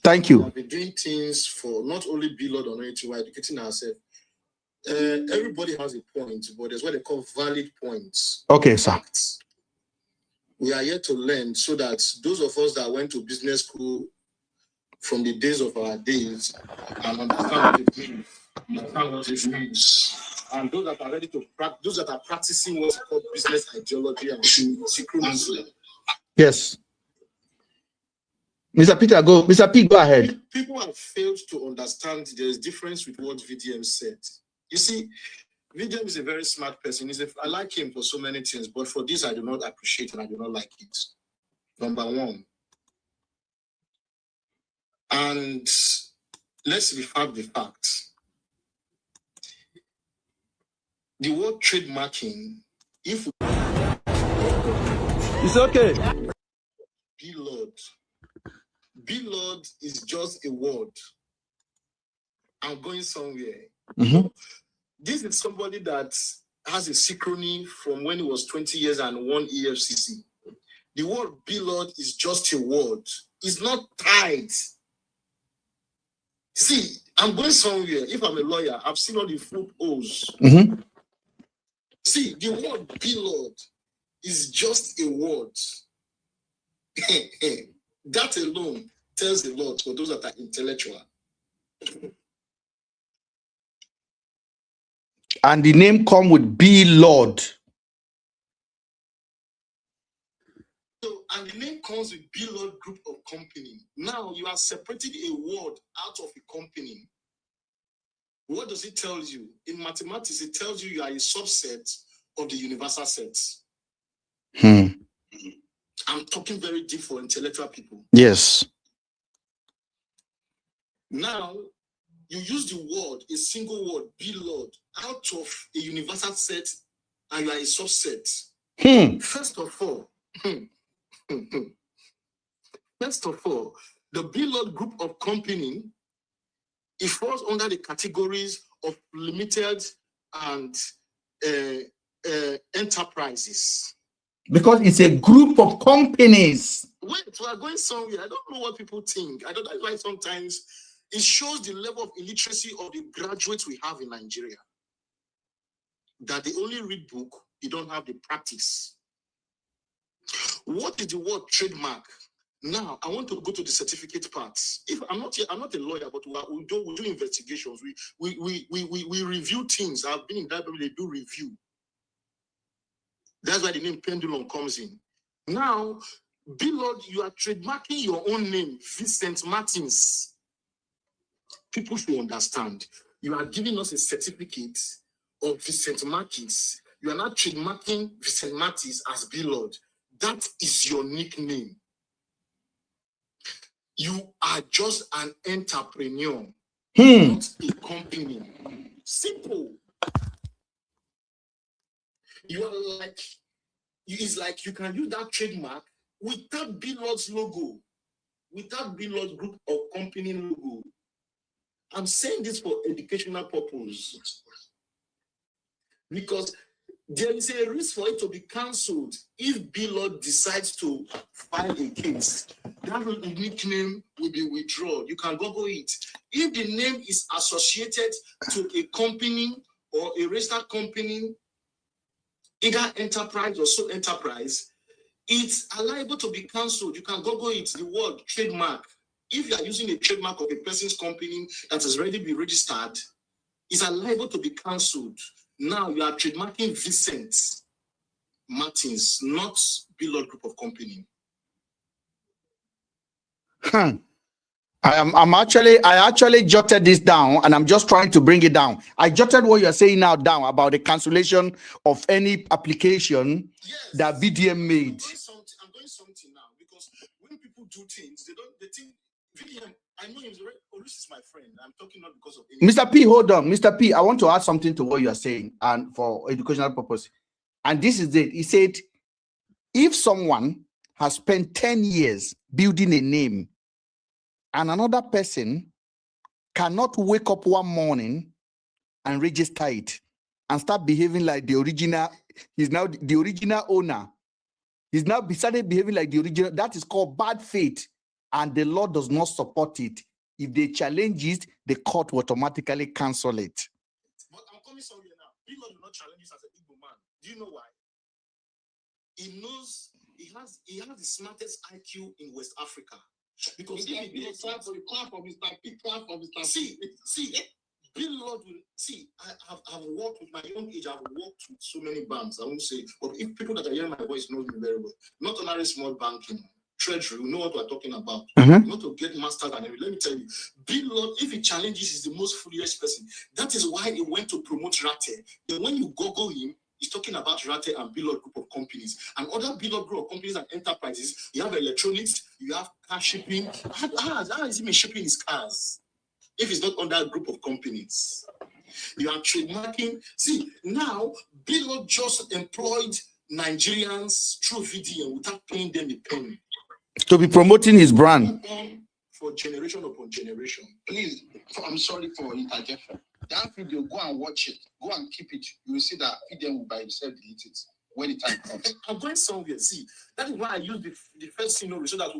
Thank you. I've been doing things for not only Billot or not, we're educating ourselves. Everybody has a point, but there's what they call valid points. Okay, sir. Facts. We are here to learn so that those of us that went to business school from the days of our days and understand what it means, and those that are ready to practice, those that are practicing what's called business ideology and synchronism. Yes. Mr. Peter, go. Mr. P, go ahead. People have failed to understand there is difference with what VDM said. You see, VDM is a very smart person. I like him for so many things, but for this, I do not appreciate and I do not like it. Number one. And let's refact the facts. The word trademarking, if it's okay. Billot is just a word. I'm going somewhere. Mm-hmm. This is somebody that has a synchrony from when he was 20 years and won EFCC. The word Billot is just a word. It's not tied. See, I'm going somewhere. If I'm a lawyer, I've seen all the footholes. Mm-hmm. See, the word Billot is just a word. That alone tells a lot for those that are intellectual. And the name come with Billot. So, and the name comes with Billot Group of Company. Now you are separating a word out of a company. What does it tell you? In mathematics, it tells you are a subset of the universal sets. I'm talking very deep for intellectual people. Yes. Now, you use the word, a single word, Billot, out of a universal set, and you are a subset. First of all, the Billot Group of Company, it falls under the categories of limited and enterprises. Because it's a group of companies. Wait, we are going somewhere. I don't know what people think. I don't know why sometimes It shows the level of illiteracy of the graduates we have in Nigeria. That they only read book, they don't have the practice. What is the word trademark? Now, I want to go to the certificate parts. If I'm not a lawyer, but we do investigations. We review things. I've been in that, they do review. That's why the name Pendulum comes in. Now, Lord, you are trademarking your own name, Vincent Martins. People should understand. You are giving us a certificate of Vincent Martins. You are not trademarking Vincent Martins as Lord. That is your nickname. You are just an entrepreneur, not a company. Simple. You are like, it's like you can use that trademark without Lord's logo, without Lord's group or company logo. I'm saying this for educational purpose. Because there is a risk for it to be cancelled if Lord decides to file a case. That nickname will be withdrawn. You can Google it. If the name is associated to a company or a registered company, either enterprise or sole enterprise, it's liable to be cancelled. You can Google it, the word trademark. If you are using a trademark of a person's company that has already been registered, it's liable to be cancelled. Now you are trademarking Vincent Martins, not Lord Group of Company. I actually jotted this down, and I'm just trying to bring it down. I jotted what you're saying now down about the cancellation of any application that VDM made. I'm going something now, because when people do things, they think VDM. I know him. Oh, this is my friend. I'm talking not because of anything. Mr. P, hold on. Mr. P, I want to add something to what you are saying, and for educational purpose. And this is it. He said, if someone has spent 10 years building a name, and another person cannot wake up one morning and register it and start behaving like the original, he's now the original owner. He's now started behaving like the original. That is called bad faith, and the law does not support it. If they challenge it, the court will automatically cancel it. But I'm coming somewhere now. Lord will not challenge this as an Igbo man. Do you know why? He knows he has the smartest IQ in West Africa. Because if he clap for Mr. P, clap for Mr. See, Lord will see. I've worked with my young age. I've worked with so many banks. I won't say, but if people that are hearing my voice know me very well, not only small banking, treasury, we know what we're talking about. Not to get masters and everything. Let me tell you, Lord, if he challenges, is the most foolish person. That is why he went to promote Rate. Then when you Google him, he's talking about Rate and Lord group of companies. And other Lord group of companies and enterprises, you have electronics, you have car shipping. How is he shipping his cars if it's not under a group of companies? You are trademarking. See, now Lord just employed Nigerians through VDM without paying them a penny to be promoting his brand for generation upon generation. Please, I'm sorry for interjection. That video, go and watch it. Go and keep it. You will see that VDM will by himself delete it when the time comes. I'm going somewhere. See, that is why I use the first scenario, so that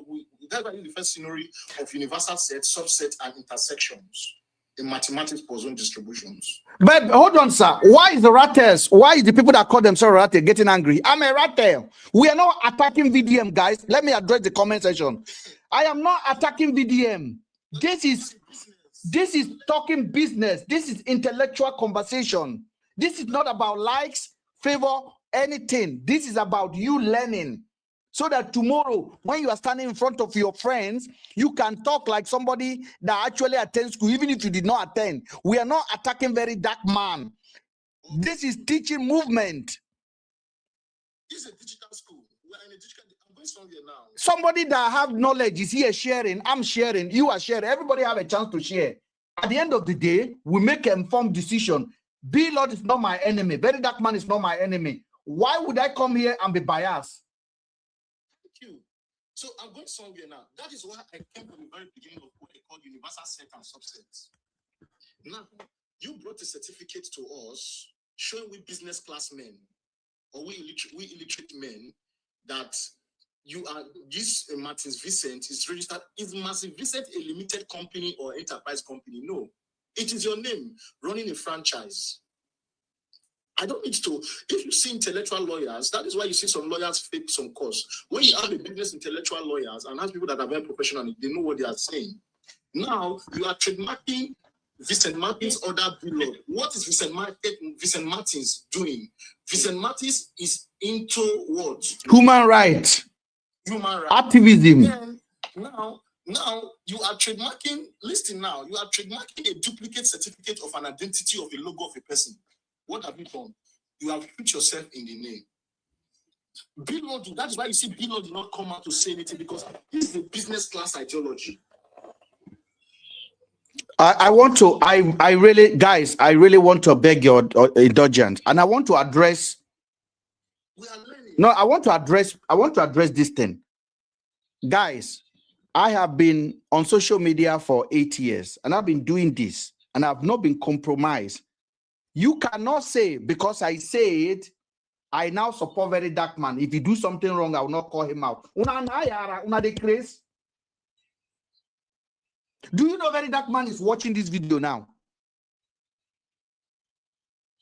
that's why I use the first scenario of universal set, subset, and intersections in mathematics Poisson distributions. But hold on, sir. Why is the Ratters? Why is the people that call themselves Ratter getting angry? I'm a Ratter. We are not attacking VDM, guys. Let me address the comment section. I am not attacking VDM. This is talking business. This is intellectual conversation. This is not about likes, favor, anything. This is about you learning, so that tomorrow, when you are standing in front of your friends, you can talk like somebody that actually attends school, even if you did not attend. We are not attacking very dark man. This is teaching movement. This is a digital school. We are in a digital. I'm going somewhere now. Somebody that have knowledge is here sharing. I'm sharing. You are sharing. Everybody have a chance to share. At the end of the day, we make an informed decision. Lord is not my enemy. Very dark man is not my enemy. Why would I come here and be biased? You. So I'm going somewhere now. That is why I came from the very beginning of what they call universal set and subsets. Now, you brought a certificate to us showing we business class men, or we illiterate men, that you are this Martins Vincent is registered. Is Martins Vincent a limited company or enterprise company? No, it is your name running a franchise. I don't need to. If you see intellectual lawyers, that is why you see some lawyers fake some course. When you have a business intellectual lawyers and have people that are very professional, they know what they are saying. Now you are trademarking Vincent Martins other below. What is Vincent Martins doing? Vincent Martins is into what? Human rights. Human rights. Activism. Then, now you are trademarking, listen now, you are trademarking a duplicate certificate of an identity of a logo of a person. What have you done? You have put yourself in the name. Bill, that's why you see Bill did not come out to say anything, because this is a business class ideology. I want to, I really, guys, I really want to beg your indulgence, and I want to address. We are learning. No, I want to address this thing. Guys, I have been on social media for 8 years, and I've been doing this, and I've not been compromised. You cannot say, because I say it, I now support Very Dark Man. If you do something wrong, I will not call him out. Una de craze. Do you know Very Dark Man is watching this video now?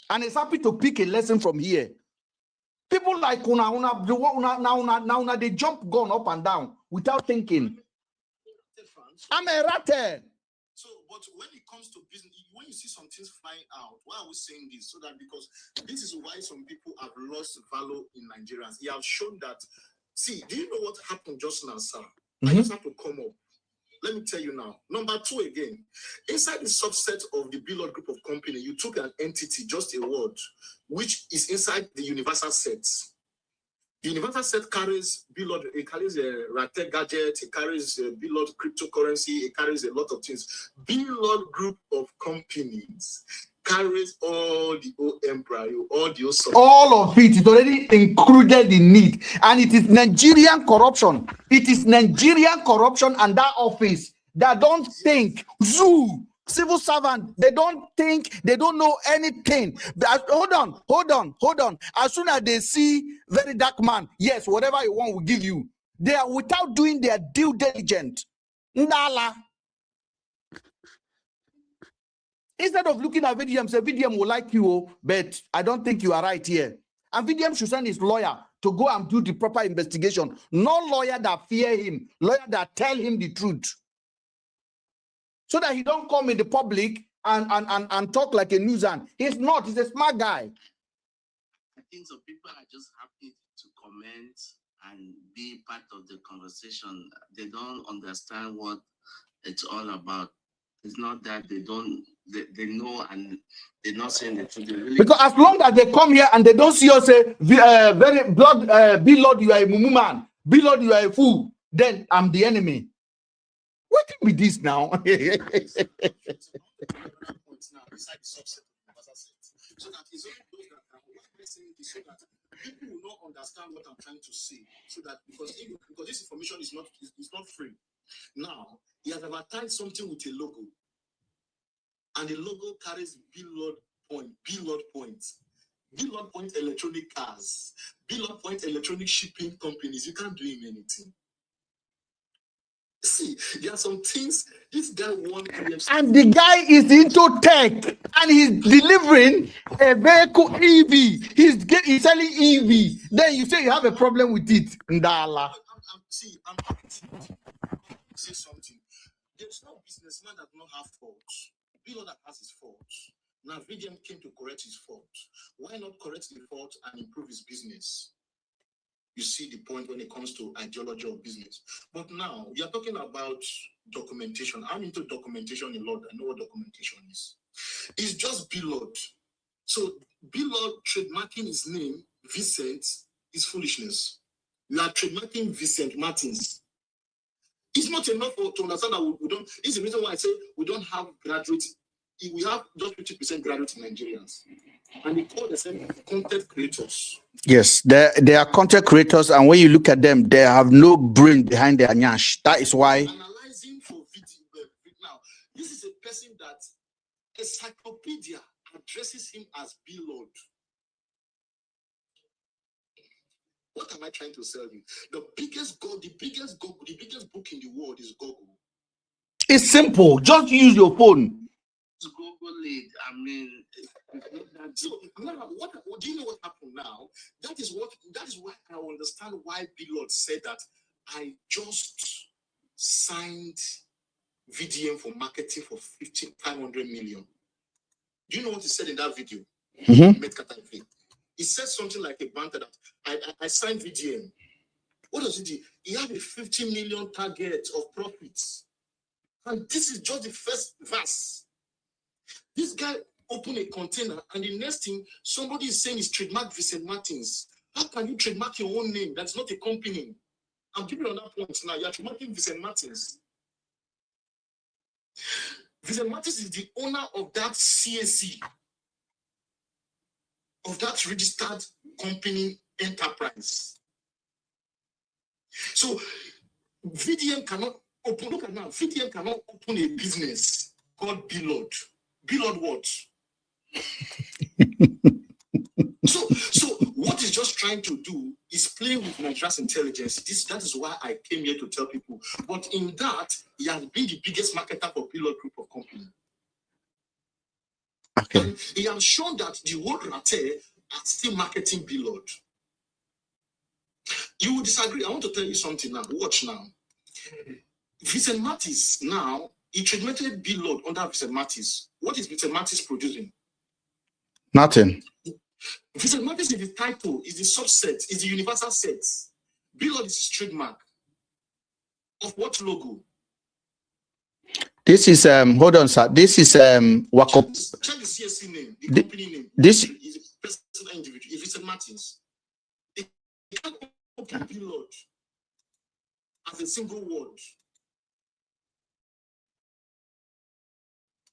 And is happy to pick a lesson from here. People like una, they jump gun up and down without thinking. I'm a rat. So, but when it comes to business, when you see some things flying out, why are we saying this? So that because this is why some people have lost value in Nigerians. He have shown that. See, do you know what happened just now, sir? I just have to come up. Let me tell you now. Number 2 again. Inside the subset of the Billboard group of company, you took an entity, just a word, which is inside the universal sets. The universal set carries Billboard, it carries a Rate gadget, it carries a Billboard cryptocurrency, it carries a lot of things. Billboard group of companies carries all the embryo, all the all of it is already included in it, and it is Nigerian corruption. It is Nigerian corruption, and that office that don't think zoo. Civil servant, they don't think, they don't know anything. Hold on. As soon as they see Very Dark Man, yes, whatever you want, will give you. They are without doing their due diligence. Ndala. Instead of looking at VDM, say VDM will like you, but I don't think you are right here. And VDM should send his lawyer to go and do the proper investigation. No lawyer that fear him, lawyer that tell him the truth. So that he don't come in the public and talk like a nuisance. He's not. He's a smart guy. I think some people are just happy to comment and be part of the conversation. They don't understand what it's all about. It's not that they don't, they know and they're not saying the truth. Really, because as long as they come here and they don't see us say, very blood, Lord, you are a mumu man. Lord, you are a fool. Then I'm the enemy. What be this now? So that it's only those that are saying this, so that people will not understand what I'm trying to say. So that because this information is not free. Now he has advertised something with a logo, and the logo carries Billboard points, Billboard point electronic cars, Billboard point electronic shipping companies. You can't do him anything. See, there are some things this guy wants. And the guy is into tech, and he's delivering a vehicle EV. He's selling EV. Then you say you have a problem with it. Ndala. I'm say something. There's no businessman that don't have faults. Bill that has his faults. Now VDM came to correct his faults. Why not correct the fault and improve his business? You see the point when it comes to ideology of business. But now we are talking about documentation. I'm into documentation a lot. I know what documentation is. It's just Billboard. So Billboard trademarking his name, Vincent, is foolishness. We are trademarking Vincent Martins. It's not enough to understand that we don't. It's the reason why I say we don't have graduates. We have just 50% graduates in Nigerians. And they call themselves content creators. Yes, they are content creators, and when you look at them, they have no brain behind their nyash. That is why. Analyzing for video now, this is a person that encyclopedia addresses him as Billboard. What am I trying to sell you? The biggest book in the world is Google. It's simple. Just use your phone. Google it. I mean, so now, what do you know what happened now? That is why I understand why Billord said that I just signed VDM for marketing for 500 million. Do you know what he said in that video? He said something like a banter that I signed VDM. What does he do? He had a 50 million target of profits. And this is just the first verse. This guy opened a container, and the next thing somebody is saying is trademark Vincent Martins. How can you trademark your own name? That's not a company. I'm giving you on that point now. You're trademarking Vincent Martins. Vincent Martins is the owner of that CAC, of that registered company enterprise. So VDM cannot open, look at now, VDM cannot open a business called Billord. Billord what? So what he's just trying to do is playing with Nigeria's intelligence. That is why I came here to tell people. But in that, he has been the biggest marketer for Billord group of companies. Okay. And he has shown that the whole Rate are still marketing Billord. You will disagree. I want to tell you something now. Watch now. Vincent Martins now, he trademarked Billord under Vincent Martins. What is Vincent Martins producing? Nothing. Vincent Martins is the title, is the subset, is the universal set. Billord is his trademark. Of what logo? This is hold on, sir. This is Wako. Check the CSC name, the company name. This is a personal individual. If Vincent Martins, they can't open Billord as a single word.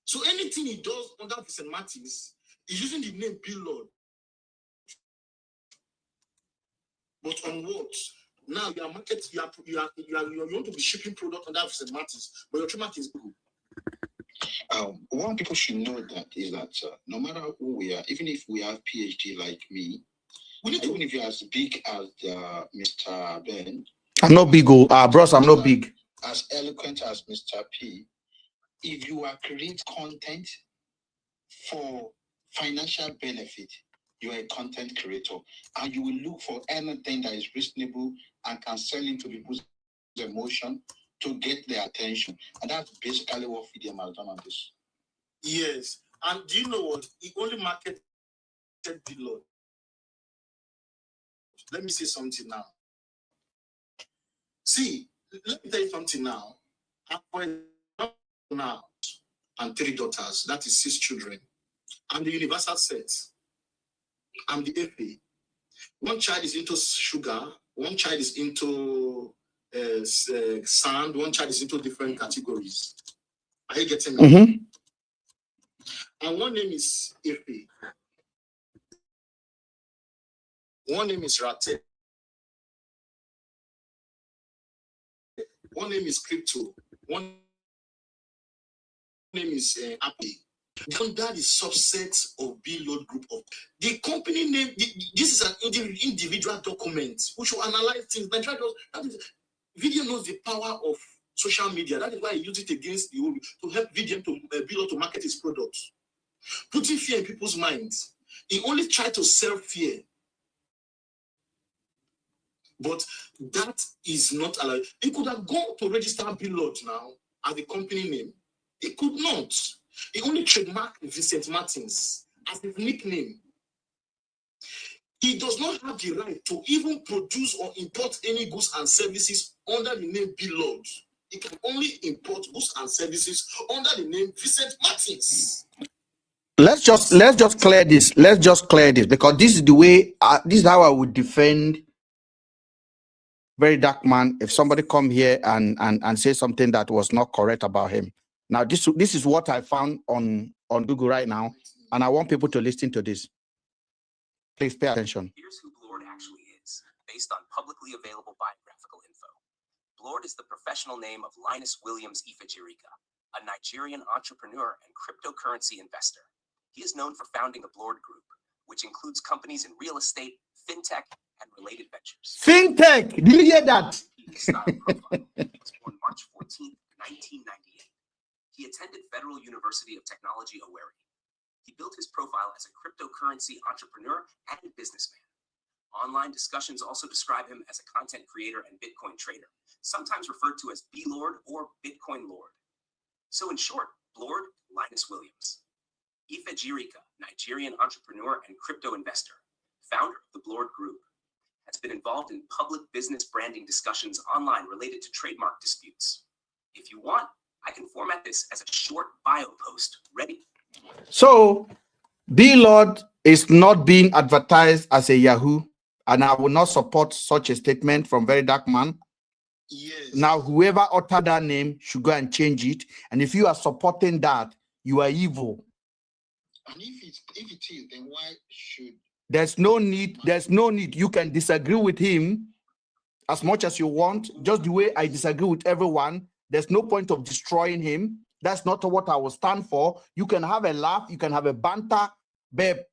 So anything he does under Vincent Martins is using the name Billord. But on what? Now you are market, you want to be shipping product under Vincent Martins, but your trademark is Google. One people should know that is that no matter who we are, even if we have PhD like me, even if you're as big as Mr. Ben, I'm not big, bros. I'm not big. As eloquent as Mr. P, if you are creating content for financial benefit, you are a content creator, and you will look for anything that is reasonable and can sell into people's emotion to get their attention. And that's basically what FDM has done on this. Yes. And do you know what? He only marketed Billord. Let me say something now. See, let me tell you something now. Now, and 3 daughters, that is 6 children. I'm the universal set. I'm the FA. One child is into sugar, one child is into sand, one child is into different categories. Are you getting me? Mm-hmm. And one name is FA. One name is Rate. One name is Crypto. One name is Apple. That is subset of Billord group of the company name. This is an individual document which will analyze things. Video knows the power of social media. That is why I use it against the old to help VDM to Billord to market his products, putting fear in people's minds. He only tried to sell fear, but that is not allowed. He could have gone to register Billord now as the company name. He could not. He only trademarked Vincent Martins as his nickname. He does not have the right to even produce or import any goods and services under the name Billord. He can only import goods and services under the name Vincent Martins. Let's just clear this. Let's just clear this, because this is the way. This is how I would defend Very Dark Man if somebody come here and say something that was not correct about him. Now, this is what I found on Google right now, and I want people to listen to this. Please pay attention. Here's who Billord actually is, based on publicly available biographical info. Billord is the professional name of Linus Williams Ifejirika, a Nigerian entrepreneur and cryptocurrency investor. He is known for founding the Billord Group, which includes companies in real estate, fintech, and related ventures. Fintech, did you hear that? Style profile. He was born March 14th, 1998. He attended Federal University of Technology, Owerri. He built his profile as a cryptocurrency entrepreneur and businessman. Online discussions also describe him as a content creator and Bitcoin trader, sometimes referred to as B-Lord or Bitcoin Lord. So in short, Lord Linus Williams. Ife Jirika, Nigerian entrepreneur and crypto investor, founder of the Blord Group, has been involved in public business branding discussions online related to trademark disputes. If you want, I can format this as a short bio post. Ready? So, B-Lord is not being advertised as a Yahoo, and I will not support such a statement from Very Dark Man. Yes. Now, whoever uttered that name should go and change it. And if you are supporting that, you are evil. And if it is, then why should? There's no need. There's no need. You can disagree with him as much as you want, just the way I disagree with everyone. There's no point of destroying him. That's not what I will stand for. You can have a laugh, you can have a banter, but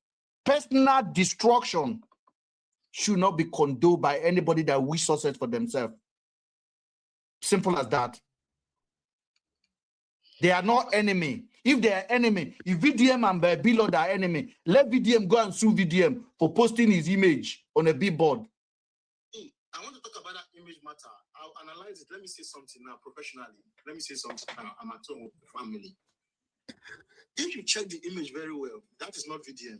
personal destruction should not be condoned by anybody that wishes success for themselves. Simple as that. They are not enemy. If they are enemy, if VDM and B-Lord are enemy, let VDM go and sue VDM for posting his image on a billboard. I want to talk about that image matter. I'll analyze it. Let me say something now professionally. Let me say something now. I'm at home with the family. If you check the image very well, that is not VDM.